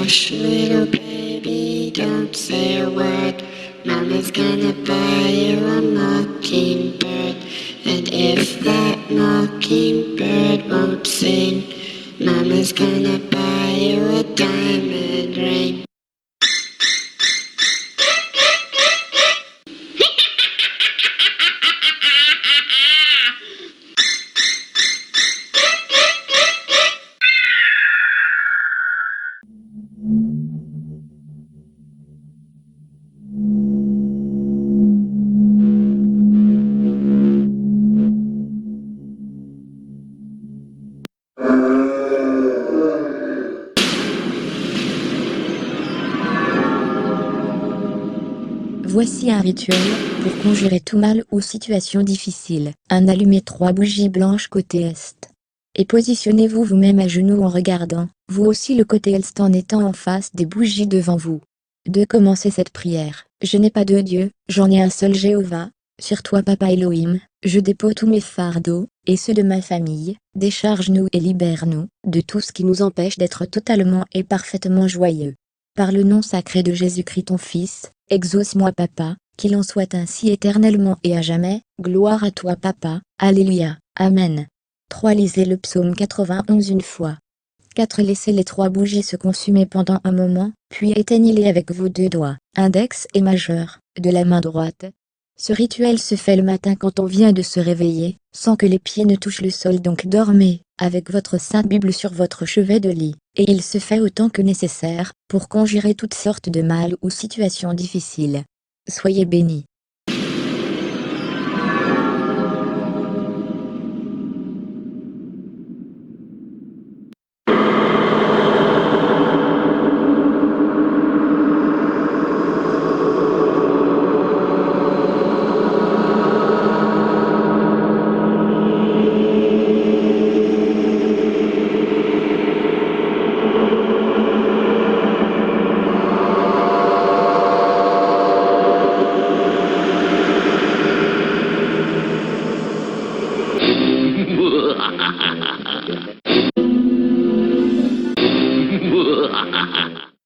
Hush, little baby, don't say a word. Mama's gonna buy you a mockingbird. And if that mockingbird won't sing, Mama's gonna buy you a diamond ring. Voici un rituel pour conjurer tout mal ou situation difficile. Allumez 3 bougies blanches côté Est. Et positionnez-vous vous-même à genoux en regardant, vous aussi le côté Est en étant en face des bougies devant vous. 2. Commencez cette prière. Je n'ai pas de Dieu, j'en ai un seul Jéhovah. Sur toi Papa Elohim, je dépose tous mes fardeaux, et ceux de ma famille. Décharge-nous et libère-nous de tout ce qui nous empêche d'être totalement et parfaitement joyeux. Par le nom sacré de Jésus-Christ ton Fils, exauce-moi Papa, qu'il en soit ainsi éternellement et à jamais. Gloire à toi Papa, Alléluia, Amen. 3. Lisez le psaume 91 une fois. 4. Laissez les 3 bougies se consumer pendant un moment, puis éteignez-les avec vos 2 doigts, index et majeur, de la main droite. Ce rituel se fait le matin quand on vient de se réveiller, sans que les pieds ne touchent le sol, donc dormez, avec votre sainte Bible sur votre chevet de lit, et il se fait autant que nécessaire, pour conjurer toutes sortes de mal ou situations difficiles. Soyez bénis.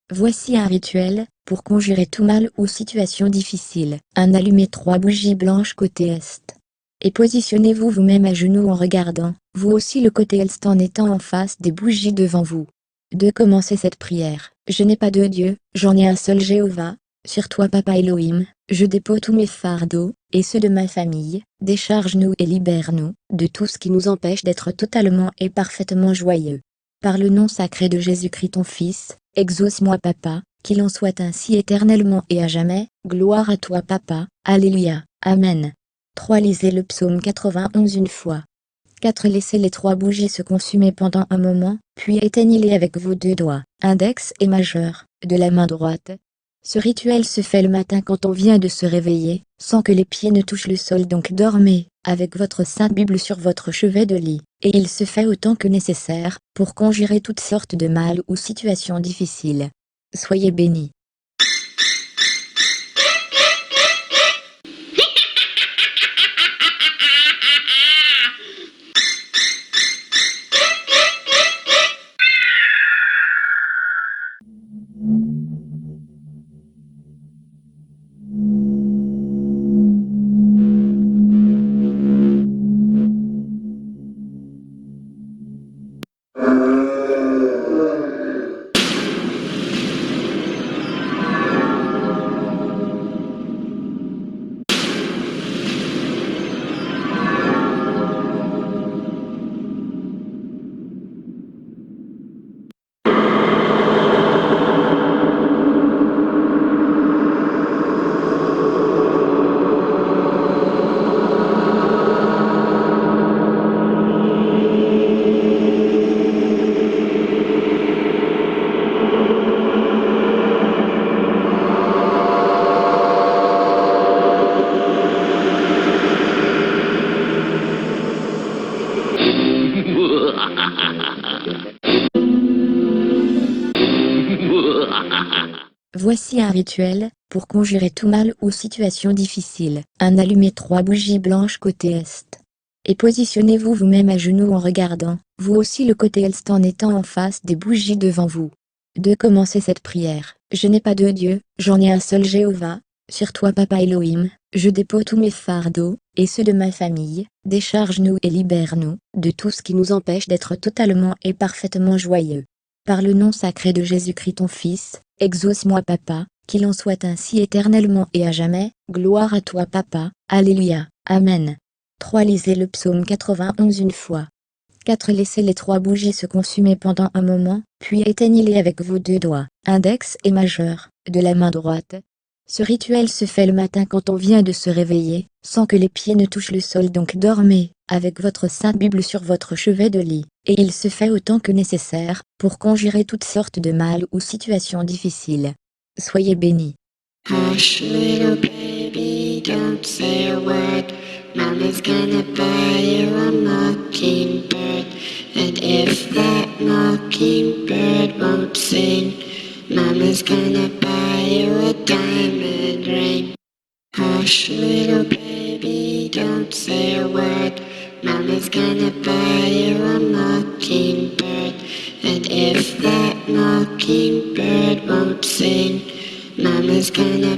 Voici un rituel pour conjurer tout mal ou situation difficile. Allumez 3 bougies blanches côté Est. Et positionnez-vous vous-même à genoux en regardant, vous aussi le côté Est en étant en face des bougies devant vous. 2. Commencez cette prière. Je n'ai pas de Dieu, j'en ai un seul Jéhovah. Sur toi Papa Elohim, je dépose tous mes fardeaux, et ceux de ma famille. Décharge-nous et libère-nous de tout ce qui nous empêche d'être totalement et parfaitement joyeux. Par le nom sacré de Jésus-Christ ton Fils, exauce-moi Papa, qu'il en soit ainsi éternellement et à jamais. Gloire à toi Papa, Alléluia, Amen. 3. Lisez le psaume 91 une fois. 4. Laissez les 3 bougies se consumer pendant un moment, puis éteignez-les avec vos 2 doigts, index et majeur, de la main droite. Ce rituel se fait le matin quand on vient de se réveiller, sans que les pieds ne touchent le sol, donc dormez, avec votre sainte Bible sur votre chevet de lit, et il se fait autant que nécessaire, pour conjurer toutes sortes de mal ou situations difficiles. Soyez bénis. Voici un rituel pour conjurer tout mal ou situation difficile. Allumez 3 bougies blanches côté Est. Et positionnez-vous vous-même à genoux en regardant, vous aussi le côté Est en étant en face des bougies devant vous. de commencer cette prière. Je n'ai pas de Dieu, j'en ai un seul Jéhovah. Sur toi Papa Elohim, je dépose tous mes fardeaux, et ceux de ma famille. Décharge-nous et libère-nous de tout ce qui nous empêche d'être totalement et parfaitement joyeux. Par le nom sacré de Jésus-Christ ton Fils, exauce-moi Papa, qu'il en soit ainsi éternellement et à jamais. Gloire à toi Papa, Alléluia, Amen. 3. Lisez le psaume 91 une fois. 4. Laissez les 3 bougies se consumer pendant un moment, puis éteignez-les avec vos 2 doigts, index et majeur, de la main droite. Ce rituel se fait le matin quand on vient de se réveiller, sans que les pieds ne touchent le sol, donc dormez, avec votre sainte Bible sur votre chevet de lit, et il se fait autant que nécessaire, pour conjurer toutes sortes de mal ou situations difficiles. Soyez bénis. Hush, little baby, don't say a word. Mama's gonna buy you a mockingbird. And if that mockingbird won't sing, Mama's gonna buy you a diamond ring. Hush, little baby, don't say a word. Mama's gonna buy you a mockingbird. And if that mockingbird won't sing, Mama's gonna